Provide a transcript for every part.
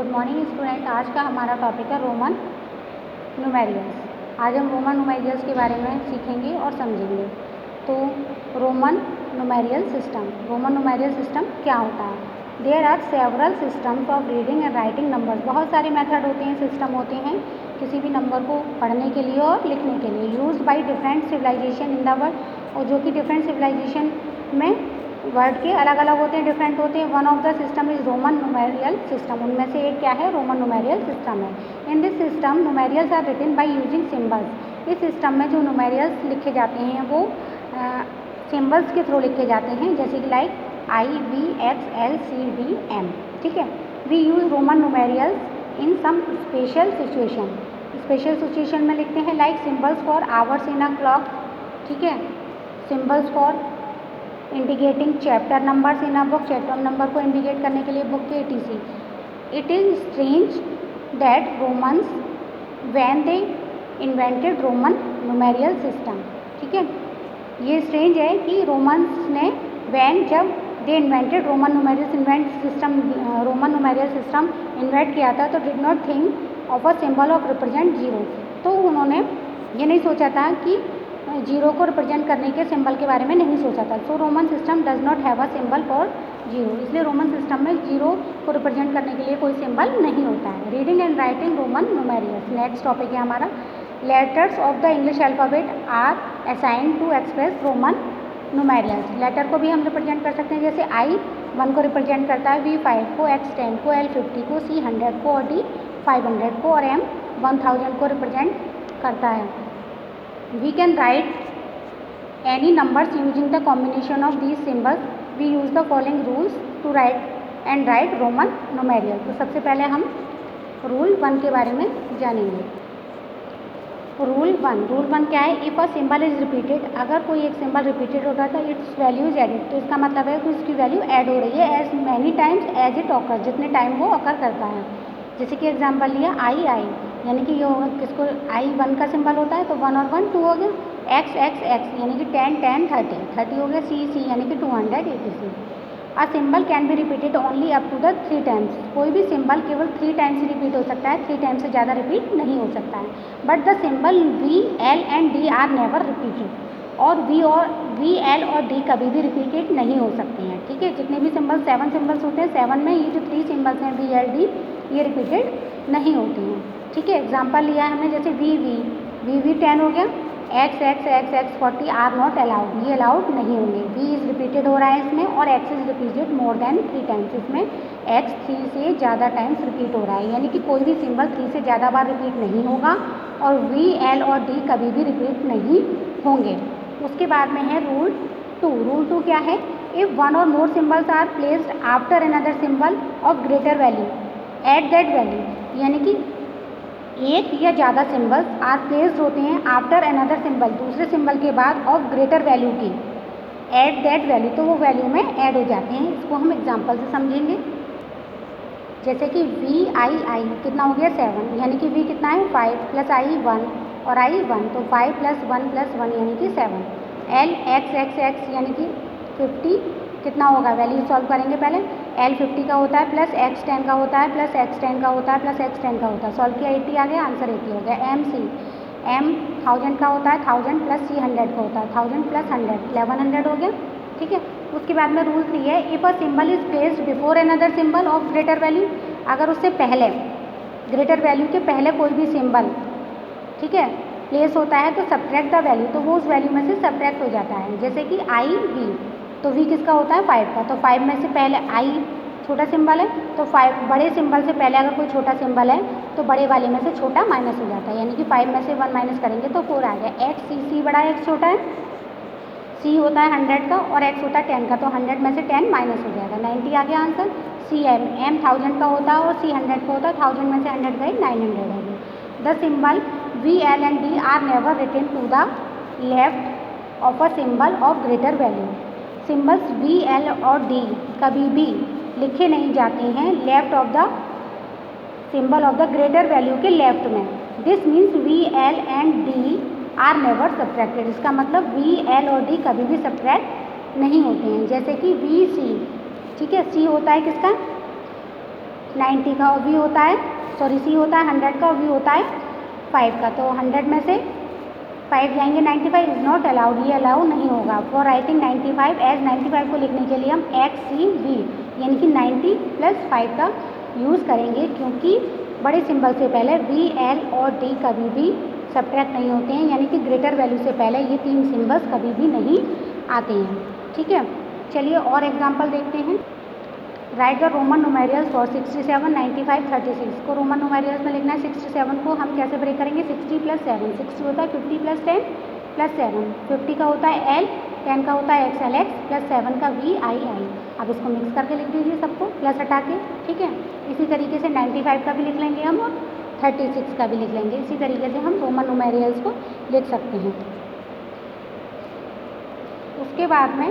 Good morning student. आज का हमारा टॉपिक है रोमन न्यूमेरियल्स। आज हम रोमन न्यूमेरियल्स के बारे में सीखेंगे और समझेंगे। तो रोमन न्यूमेरियल सिस्टम क्या होता है? There are several systems of reading and writing numbers. बहुत सारे मेथड होते हैं, सिस्टम होते हैं किसी भी नंबर को पढ़ने के लिए और लिखने के लिए। Used by different civilization in the world, और जो कि डिफरेंट सिविलाइजेशन में वर्ड के अलग अलग होते हैं, डिफरेंट होते हैं। One of the system is Roman numeral system. उनमें से एक क्या है? रोमन न्यूमेरियल सिस्टम है। In this system numerals are written by using symbols. इस सिस्टम में जो न्यूमेरियल्स लिखे जाते हैं वो सिम्बल्स के थ्रू लिखे जाते हैं, जैसे कि लाइक IVXLCDM। ठीक है। We use Roman numerals in some special situation में लिखते हैं, like symbols for hours in a clock. ठीक है। Symbols for indicating chapter numbers in a book, chapter number को इंडिकेट करने के लिए बुक के etc। It is strange that Romans when they invented Roman numeral system. ठीक है। ये स्ट्रेंज है कि रोमन्स ने जब they invented Roman numeral system invent किया था, तो did not think of a symbol of represent zero. तो उन्होंने ये नहीं सोचा था कि जीरो को रिप्रेजेंट करने के सिंबल के बारे में नहीं सोचा था। So Roman system does not have a symbol for zero. इसलिए रोमन सिस्टम में जीरो को रिप्रेजेंट करने के लिए कोई सिंबल नहीं होता है। Reading and writing Roman numerals. Next topic है हमारा, letters of the English alphabet are assigned to express Roman numerals. Letter को भी हम रिप्रेजेंट कर सकते हैं, जैसे I1 को रिप्रेजेंट करता है V5 को, X10 को, L50 को, C100 को और D500 को, और M1000 को रिप्रेजेंट करता है। We can write any numbers using the combination of these symbols. We use the following rules to write Roman numeral. तो सबसे पहले हम रूल 1 के बारे में जानेंगे। रूल 1 क्या है? If a symbol is repeated, अगर कोई एक सिंबल रिपीटेड होता है तो इट्स वैल्यू इज एडेड। तो इसका मतलब है कि उसकी वैल्यू ऐड हो रही है as many times as it occur, जितने टाइम वो ऑकर करता है। जैसे कि एग्जांपल लिया I, यानी कि ये किसको I1 का सिंबल होता है, तो 1 और 1 2 हो गया। X यानी कि 10 30 हो गया। C यानी कि 200 etc। A symbol can be repeated only up to the 3 times. कोई भी सिंबल केवल 3 टाइम्स ही रिपीट हो सकता है, 3 टाइम्स से ज़्यादा रिपीट नहीं हो सकता है। But the symbol V, L and D are never repeated. और V, L और D कभी भी रिपीटेड नहीं हो सकते हैं। ठीक है। जितने भी सिंबल 7 सिंबल्स होते हैं, 7 में ये जो 3 सिंबल्स हैं V, L, D, ये रिपीटेड नहीं होते हैं। ठीक है। एग्जाम्पल लिया है हमने, जैसे V 10 हो गया। X 40 आर नॉट अलाउड, ये अलाउड नहीं होंगे। V इज रिपीटेड हो रहा है इसमें, और X is repeated more than 3 times. इसमें X 3 से ज़्यादा टाइम्स रिपीट हो रहा है, यानी कि कोई भी सिंबल 3 से ज़्यादा बार रिपीट नहीं होगा, और V, L और D कभी भी रिपीट नहीं होंगे। उसके बाद में है रूल 2। रूल 2 क्या है? If one or more symbols are placed after another symbol of greater value at that value, यानी कि एक या ज़्यादा सिंबल्स आर प्लेस्ड होते हैं आफ्टर अनदर सिंबल, दूसरे सिंबल के बाद, ऑफ ग्रेटर वैल्यू की, एट दैट वैल्यू, तो वो वैल्यू में ऐड हो जाते हैं। इसको हम एग्जांपल से समझेंगे। जैसे कि VI कितना हो गया 7, यानी कि V कितना है 5 प्लस I 1 और I 1, तो 5 + 1 यानी कि 7। L X यानी कि 50 कितना होगा? वैल्यू सॉल्व करेंगे पहले। L 50 का होता है, प्लस X10 का होता है, प्लस X10 का होता है, प्लस X10 का होता है। सॉल्व किया 80 आ गया, आंसर 80 हो गया। M 1000 का होता है, 1000 प्लस C 100 का होता है, 1000 प्लस 100 1100 हो गया। ठीक है। उसके बाद में रूल 3 है, if a symbol is placed before another symbol of greater value, अगर उससे पहले, ग्रेटर वैल्यू के पहले कोई भी सिंबल, ठीक है, प्लेस होता है, तो सब्ट्रैक्ट द वैल्यू, तो वो उस वैल्यू में से सब्ट्रैक्ट हो जाता है। जैसे कि IV, तो V किसका होता है 5 का, तो 5 में से पहले I छोटा सिंबल है, तो 5 बड़े सिंबल से पहले अगर कोई छोटा सिंबल है तो बड़े वाले में से छोटा माइनस हो जाता है, यानी कि 5 में से 1 माइनस करेंगे तो 4 आ गया। C बड़ा है, X छोटा है। C होता है 100 का और X होता है 10 का, तो 100 में से 10 माइनस हो जाएगा, 90 आ गया आंसर। M 1000 का होता है और C 100 का होता है, 1000 में से 100 गए 900 हो गए। The symbol V, L and D are never written to the left of a symbol of greater value. Symbols V, L और D कभी भी लिखे नहीं जाते हैं left of the symbol of the greater value के लेफ्ट में। This means V, L and D are never subtracted. इसका मतलब V, L और D कभी भी सब्ट्रैक्ट नहीं होते हैं। जैसे कि VC, ठीक है, C होता है किसका 90 का, और V होता है C होता है 100 का, और V होता है 5 का। तो 100 में से 5 जाएंगे, 95 इज़ नॉट अलाउड, ये अलाउ नहीं होगा। फॉर राइटिंग 95 एज 95 को लिखने के लिए हम XCV यानी कि 90 + 5 का यूज़ करेंगे, क्योंकि बड़े सिंबल से पहले V, L और D कभी भी सब्ट्रैक्ट नहीं होते हैं, यानी कि ग्रेटर वैल्यू से पहले ये 3 सिंबल्स कभी भी नहीं आते हैं। ठीक है, चलिए और एग्जांपल देखते हैं। Write the Roman numerals for 67, 95, 36 को रोमन न्यूमेरियल्स में लिखना है। 67 को हम कैसे ब्रेक करेंगे, 60 + 7, 60 होता है 50 + 10 + 7, 50 का होता है L, 10 का होता है XLX + 7 का VII। अब इसको मिक्स करके लिख दीजिए सबको प्लस हटा के। ठीक है, इसी तरीके से 95 का भी लिख लेंगे हम, और 36 का भी लिख लेंगे। इसी तरीके से हम रोमन न्यूमेरियल्स को लिख सकते हैं। उसके बाद में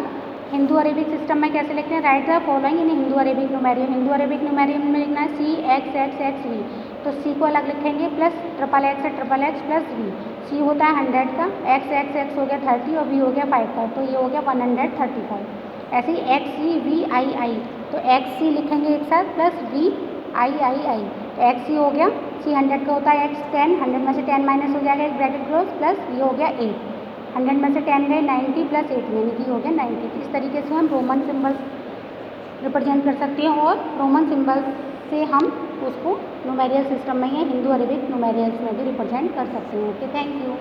हिंदू अरेबिक सिस्टम में कैसे लिखते हैं, write the following in Hindu Arabic numeral. Hindu Arabic numeral में लिखना है CXXXV, तो C को अलग लिखेंगे, प्लस XXX है XXX + V। C होता है 100 का, XXX हो गया 30 और V हो गया 5 का, तो ये हो गया 135। ऐसे ही XCVII, तो XC लिखेंगे एक साथ प्लस VIII, तो XC हो गया, C 100 का होता है X10, 100 में से 10 माइनस हो जाएगा, एक ब्रैकेट क्लोज, प्लस ये हो गया 8, 100 में से 10 गए 90 + 8 यानी कि हो गया 90। इस तरीके से हम रोमन सिंबल्स रिप्रेजेंट कर सकते हैं, और रोमन सिंबल्स से हम उसको न्यूमेरियल सिस्टम में या हिंदू अरेबिक न्यूमेरियल्स में भी रिप्रेजेंट कर सकते हैं। Okay, thank you.